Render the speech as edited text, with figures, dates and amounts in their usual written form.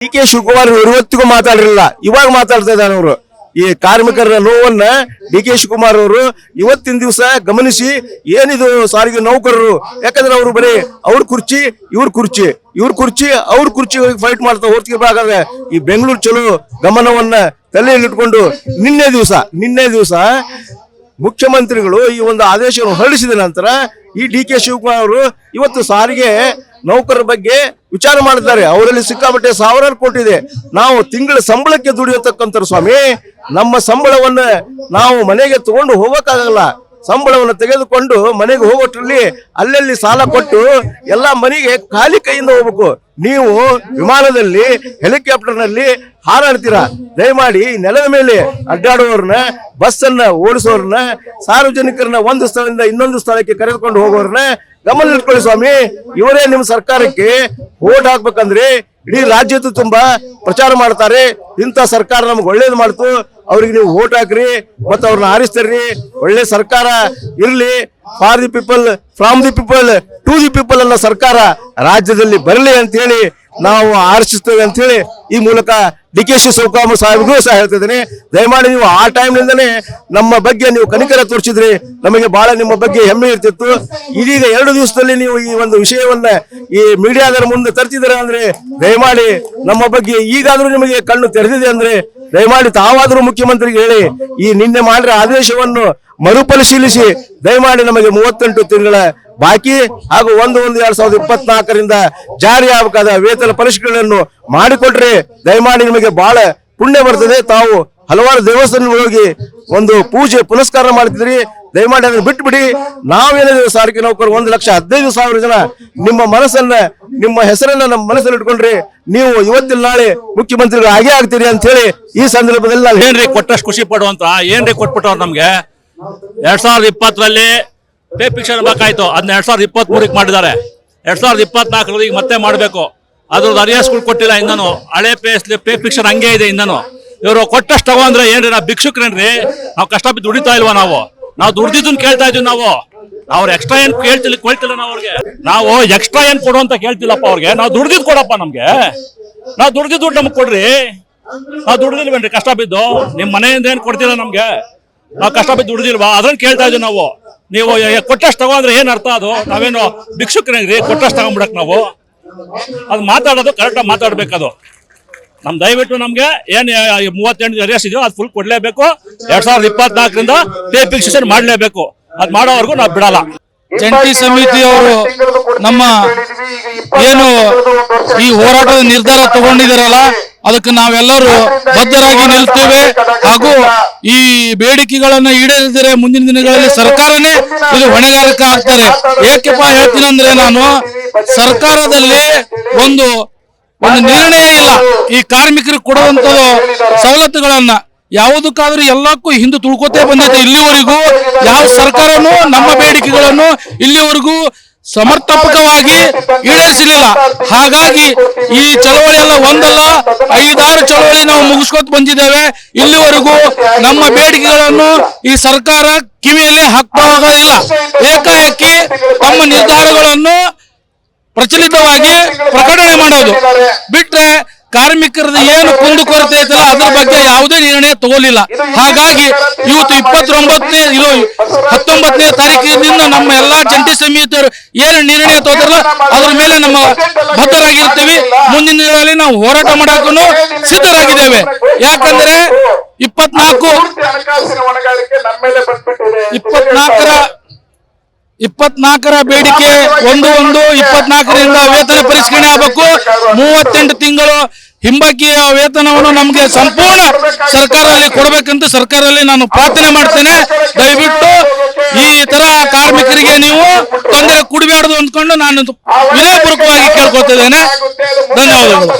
ಡಿ.ಕೆ. ಶಿವಕುಮಾರ್ ಇವತ್ತಿಗೂ ಮಾತಾಡಿರಲಿಲ್ಲ, ಇವಾಗ ಮಾತಾಡ್ತಾ ಇದ್ದಾನೆ ಅವರು. ಈ ಕಾರ್ಮಿಕರ ನೋವನ್ನ ಡಿ.ಕೆ. ಶಿವಕುಮಾರ್ ಅವರು ಇವತ್ತಿನ ದಿವಸ ಗಮನಿಸಿ ಏನಿದು ಸಾರಿಗೆ ನೌಕರರು, ಯಾಕಂದ್ರೆ ಅವರು ಬರೀ ಅವ್ರ ಕುರ್ಚಿ ಇವ್ರ ಕುರ್ಚಿ ಅವ್ರ ಕುರ್ಚಿ ಫೈಟ್ ಮಾಡ್ತಾ ಹೋಗ್ತಿರ್ಬೇಕಾದ್ರೆ ಈ ಬೆಂಗಳೂರು ಚಲೋ ಗಮನವನ್ನ ತಲೆಯಲ್ಲಿಟ್ಕೊಂಡು ನಿನ್ನೆ ದಿವಸ ಮುಖ್ಯಮಂತ್ರಿಗಳು ಈ ಒಂದು ಆದೇಶವನ್ನು ಹೊರಡಿಸಿದ ನಂತರ ಈ ಡಿ.ಕೆ. ಶಿವಕುಮಾರ್ ಅವರು ಇವತ್ತು ಸಾರಿಗೆ ನೌಕರರ ಬಗ್ಗೆ ವಿಚಾರ ಮಾಡಿದ್ದಾರೆ. ಅವರಲ್ಲಿ ಸಿಕ್ಕಾಪಟ್ಟೆ ಸಾವಿರಾರು ಕೋಟಿ ಇದೆ. ನಾವು ತಿಂಗಳ ಸಂಬಳಕ್ಕೆ ದುಡಿಯತಕ್ಕಂಥ ಸ್ವಾಮಿ, ನಮ್ಮ ಸಂಬಳವನ್ನ ನಾವು ಮನೆಗೆ ತಗೊಂಡು ಹೋಗಕ್ಕಾಗಲ್ಲ. ಸಂಬಳವನ್ನು ತೆಗೆದುಕೊಂಡು ಮನೆಗೆ ಹೋಗೋಟ್ರಲ್ಲಿ ಅಲ್ಲಲ್ಲಿ ಸಾಲ ಕೊಟ್ಟು ಎಲ್ಲ ಮನೆಗೆ ಖಾಲಿ ಕೈಯಿಂದ ಹೋಗ್ಬೇಕು. ನೀವು ವಿಮಾನದಲ್ಲಿ ಹೆಲಿಕಾಪ್ಟರ್ನಲ್ಲಿ ಹಾರಾಡ್ತೀರಾ. ದಯಮಾಡಿ ನೆಲದ ಮೇಲೆ ಅಡ್ಡಾಡುವವ್ರನ್ನ, ಬಸ್ ಅನ್ನ ಓಡಿಸೋರ್ನ, ಸಾರ್ವಜನಿಕರನ್ನ ಒಂದು ಸ್ಥಳದಿಂದ ಇನ್ನೊಂದು ಸ್ಥಳಕ್ಕೆ ಕರೆದುಕೊಂಡು ಹೋಗೋರ್ನ ಗಮನ ಇಟ್ಕೊಳ್ಳಿ ಸ್ವಾಮಿ. ಇವರೇ ನಿಮ್ಮ ಸರ್ಕಾರಕ್ಕೆ ವೋಟ್ ಹಾಕ್ಬೇಕಂದ್ರೆ ಇಡೀ ರಾಜ್ಯದ ತುಂಬಾ ಪ್ರಚಾರ ಮಾಡ್ತಾರೆ. ಇಂಥ ಸರ್ಕಾರ ನಮ್ಗೆ ಒಳ್ಳೇದು ಮಾಡ್ತು, ಅವ್ರಿಗೆ ನೀವು ವೋಟ್ ಹಾಕ್ರಿ ಮತ್ತು ಅವ್ರನ್ನ ಆರಿಸ್ತಾರ್ರಿ. ಒಳ್ಳೆ ಸರ್ಕಾರ ಇರ್ಲಿ, for the people, from the people, to the people ಅನ್ನೋ ಸರ್ಕಾರ ರಾಜ್ಯದಲ್ಲಿ ಬರಲಿ ಅಂತ ಹೇಳಿ ನಾವು ಆರಿಸ್ತೇವೆ ಅಂತ ಹೇಳಿ ಈ ಮೂಲಕ ಡಿ.ಕೆ. ಶಿವಕುಮಾರ್ ಸಾಹೇಬ್ಗೂ ಸಹ ಹೇಳ್ತಿದ್ದೀನಿ. ದಯಮಾಡಿ ನೀವು ಆ ಟೈಮ್ನಿಂದನೇ ನಮ್ಮ ಬಗ್ಗೆ ನೀವು ಕನಿಕರ ತೋರಿಸಿದ್ರಿ, ನಮಗೆ ಬಹಳ ನಿಮ್ಮ ಬಗ್ಗೆ ಹೆಮ್ಮೆ ಇರ್ತಿತ್ತು. ಇದೀಗ 2 ದಿವಸದಲ್ಲಿ ನೀವು ಈ ಒಂದು ವಿಷಯವನ್ನ ಈ ಮೀಡಿಯಾದರ ಮುಂದೆ ತರ್ತಿದ್ದೀರ ಅಂದ್ರೆ ದಯಮಾಡಿ ನಮ್ಮ ಬಗ್ಗೆ ಈಗಾದ್ರೂ ನಿಮಗೆ ಕಣ್ಣು ತೆರೆದಿದೆ ಅಂದ್ರೆ ದಯಮಾಡಿ ತಾವಾದ್ರೂ ಮುಖ್ಯಮಂತ್ರಿಗೆ ಹೇಳಿ ಈ ನಿನ್ನೆ ಮಾಡಿರೋ ಆದೇಶವನ್ನು ಮರುಪರಿಶೀಲಿಸಿ ದಯಮಾಡಿ ನಮಗೆ 38 ತಿಂಗಳ ಬಾಕಿ ಹಾಗೂ 1/1/2024 ಜಾರಿ ಆಗಬೇಕಾದ ವೇತನ ಪರಿಷ್ಕರಣೆಯನ್ನು ಮಾಡಿಕೊಟ್ರೆ ದಯಮಾಡಿ ನಿಮಗೆ ಬಹಳ ಪುಣ್ಯ ಬರ್ತದೆ. ತಾವು ಹಲವಾರು ದೇವಸ್ಥಾನಗಳಿಗೆ ಹೋಗಿ ಒಂದು ಪೂಜೆ ಪುನಸ್ಕಾರ ಮಾಡ್ತಿದ್ರಿ, ದಯಮಾಡಿ ಅದನ್ನು ಬಿಟ್ಬಿಡಿ. ನಾವೇನಿದೆ ಸಾರಿಗೆ ನೌಕರು 1,15,000 ಜನ ನಿಮ್ಮ ಮನಸ್ಸನ್ನ, ನಿಮ್ಮ ಹೆಸರನ್ನ ನಮ್ಮ ಮನಸ್ಸಲ್ಲಿ ಇಟ್ಕೊಂಡ್ರಿ ನೀವು ಇವತ್ತಿನ ನಾಳೆ ಮುಖ್ಯಮಂತ್ರಿಗಳು ಆಗೇ ಆಗ್ತೀರಿ ಅಂತ ಹೇಳಿ ಈ ಸಂದರ್ಭದಲ್ಲಿ ನಾನು ಏನ್ರಿ ಕೊಟ್ಟಷ್ಟು ಖುಷಿ ಪಡುವಂತ ಏನ್ರಿ ಕೊಟ್ಬಿಟ್ಟವ್ರು ನಮ್ಗೆ. 2020ರಲ್ಲಿ ಪೇ ಫಿಕ್ಷನ್ ಬೇಕಾಯ್ತು, ಅದನ್ನ 2023ಕ್ಕೆ ಮಾಡಿದ್ದಾರೆ. 2024 ಮತ್ತೆ ಮಾಡಬೇಕು. ಅದ್ರದ್ದು ಅರಿಯಾಸ್ಗಳು ಕೊಟ್ಟಿಲ್ಲ ಇನ್ನೂ. ಹಳೆ ಪೇ ಫಿಕ್ಷನ್ ಹಂಗೆ ಇದೆ ಇನ್ನೂ. ಇವರು ಕೊಟ್ಟಷ್ಟು ತಗೊಂಡ್ರೆ ಏನ್ರಿ ನಾವು ಭಿಕ್ಷುಕ್ರೇನ್ರಿ? ನಾವು ಕಷ್ಟ ಬಿದ್ದು ದುಡಿತಾ ಇಲ್ವಾ? ನಾವು ದುಡ್ದಿದ್ದನ್ನು ಕೇಳ್ತಾ ಇದೀವಿ. ಅವ್ರು ಎಕ್ಸ್ಟ್ರಾ ಏನ್ ಕೇಳ್ತಿಲ್ಲ ನಾವು ಅವ್ರಿಗೆ. ನಾವು ಎಕ್ಸ್ಟ್ರಾ ಏನ್ ಕೊಡು ಅಂತ ಕೇಳ್ತಿಲ್ಲಪ್ಪ ಅವ್ರಿಗೆ. ನಾವು ದುಡ್ದಿದ್ ಕೊಡಪ್ಪ ನಮ್ಗೆ. ನಾವು ದುಡ್ದಿದ್ದು ದುಡ್ಡು ನಮ್ಗೆ ಕೊಡ್ರಿ. ನಾವು ದುಡ್ದಿಲ್ವೇನ್ರಿ ಕಷ್ಟ ಬಿದ್ದು? ನಿಮ್ ಮನೆಯಿಂದ ಏನ್ ಕೊಡ್ತಿಲ್ಲ ನಮ್ಗೆ? ನಾವು ಕಷ್ಟ ಬಿದ್ದು ದುಡ್ದಿಲ್ವಾ? ಅದನ್ನ ಕೇಳ್ತಾ ಇದೀವಿ ನಾವು. ನೀವು ಕೊಟ್ಟಷ್ಟು ತಗೊಂಡ್ರೆ ಏನ್ ಅರ್ಥ? ಅದು ನಾವೇನು ಭಿಕ್ಷುಕ್ರೇನ್ರಿ ಕೊಟ್ಟಷ್ಟು ತಗೊಂಡ್ಬಿಡಕ್ ನಾವು? ಅದು ಮಾತಾಡೋದು ಕರೆಕ್ಟಾಗಿ ಮಾತಾಡ್ಬೇಕದು. ದಯವಿಟ್ಟು ನಮ್ಗೆ ಏನ್ 38 ಅರಿಯಸ್ ಇದೆಯೋ ಅದು ಫುಲ್ ಕೊಡ್ಲೇಬೇಕು. 2024 ಪೇ ಫಿಕ್ಸೇಷನ್ ಮಾಡ್ಲೇಬೇಕು. ಅದ್ ಮಾಡೋವರೆಗೂ ನಾವು ಬಿಡಲ್ಲ. ಜಂಟಿ ಸಮಿತಿಯವರು ನಮ್ಮ ಏನು ಈ ಹೋರಾಟದ ನಿರ್ಧಾರ ತಗೊಂಡಿದಾರಲ್ಲ ಅದಕ್ಕೆ ನಾವೆಲ್ಲರೂ ಬದ್ಧರಾಗಿ ನಿಲ್ತೇವೆ. ಹಾಗೂ ಈ ಬೇಡಿಕೆಗಳನ್ನ ಈಡೇರಿದರೆ ಮುಂದಿನ ದಿನಗಳಲ್ಲಿ ಸರ್ಕಾರನೇ ಇದು ಹೊಣೆಗಾರಿಕೆ ಆಗ್ತಾರೆ. ಏಕೆಪ್ಪ ಹೇಳ್ತೀನಂದ್ರೆ, ನಾನು ಸರ್ಕಾರದಲ್ಲಿ ಒಂದು ನಿರ್ಣಯ ಇಲ್ಲ ಈ ಕಾರ್ಮಿಕರಿಗೆ ಕೊಡುವಂತದ್ದು ಸವಲತ್ತುಗಳನ್ನ. ಯಾವುದಕ್ಕಾದ್ರೂ ಎಲ್ಲಕ್ಕೂ ಹಿಂದೆ ತುಳ್ಕೋತೇ ಬಂದೈತೆ. ಇಲ್ಲಿವರೆಗೂ ಯಾವ ಸರ್ಕಾರನೂ ನಮ್ಮ ಬೇಡಿಕೆಗಳನ್ನು ಇಲ್ಲಿವರೆಗೂ ಸಮರ್ಪಕವಾಗಿ ಈಡೇರಿಸಲಿಲ್ಲ. ಹಾಗಾಗಿ ಈ ಚಳವಳಿ ಎಲ್ಲ 5-6 ಚಳವಳಿ ನಾವು ಮುಗಿಸ್ಕೊತ ಬಂದಿದ್ದೇವೆ. ಇಲ್ಲಿವರೆಗೂ ನಮ್ಮ ಬೇಡಿಕೆಗಳನ್ನು ಈ ಸರ್ಕಾರ ಕಿವಿಯಲ್ಲೇ ಹಾಕ್ತಾ ಹೋಗೋದಿಲ್ಲ. ಏಕಾಏಕಿ ತಮ್ಮ ನಿರ್ಧಾರಗಳನ್ನು ಪ್ರಚಲಿತವಾಗಿ ಪ್ರಕಟಣೆ ಮಾಡೋದು ಬಿಟ್ರೆ ಕಾರ್ಮಿಕರದ್ದು ಏನು ಕುಂದುಕೊರತೆ ಐತಲ್ಲ ಅದ್ರ ಬಗ್ಗೆ ಯಾವುದೇ ನಿರ್ಣಯ ತಗೋಲಿಲ್ಲ. ಹಾಗಾಗಿ ಇವತ್ತು 19ನೇ ತಾರೀಕಿನಿಂದ ನಮ್ಮ ಎಲ್ಲಾ ಜಂಟಿ ಸಮಿತಿಯವರು ಏನು ನಿರ್ಣಯ ತಗೋತಾರಲ್ಲ ಅದ್ರ ಮೇಲೆ ನಮ್ಮ ಬದ್ಧರಾಗಿರ್ತೀವಿ. ಮುಂದಿನ ದಿನಗಳಲ್ಲಿ ನಾವು ಹೋರಾಟ ಮಾಡಕ್ಕೂ ಸಿದ್ಧರಾಗಿದ್ದೇವೆ. ಯಾಕಂದ್ರೆ 24ರ ಬೇಡಿಕೆ 1/1/24ರಿಂದ ವೇತನ ಪರಿಷ್ಕರಣೆ ಆಗಬೇಕು. 38 ತಿಂಗಳು ಹಿಂಬಾಕಿಯ ವೇತನವನ್ನು ನಮಗೆ ಸಂಪೂರ್ಣ ಸರ್ಕಾರದಲ್ಲಿ ಕೊಡಬೇಕಂತ ಸರ್ಕಾರದಲ್ಲಿ ನಾನು ಪ್ರಾರ್ಥನೆ ಮಾಡ್ತೇನೆ. ದಯವಿಟ್ಟು ಈ ತರ ಕಾರ್ಮಿಕರಿಗೆ ನೀವು ತೊಂದರೆ ಕೊಡಬಾರದು ಅಂದ್ಕೊಂಡು ನಾನು ವಿನಯಪೂರ್ವಕವಾಗಿ ಕೇಳ್ಕೊತಿದ್ದೇನೆ. ಧನ್ಯವಾದಗಳು.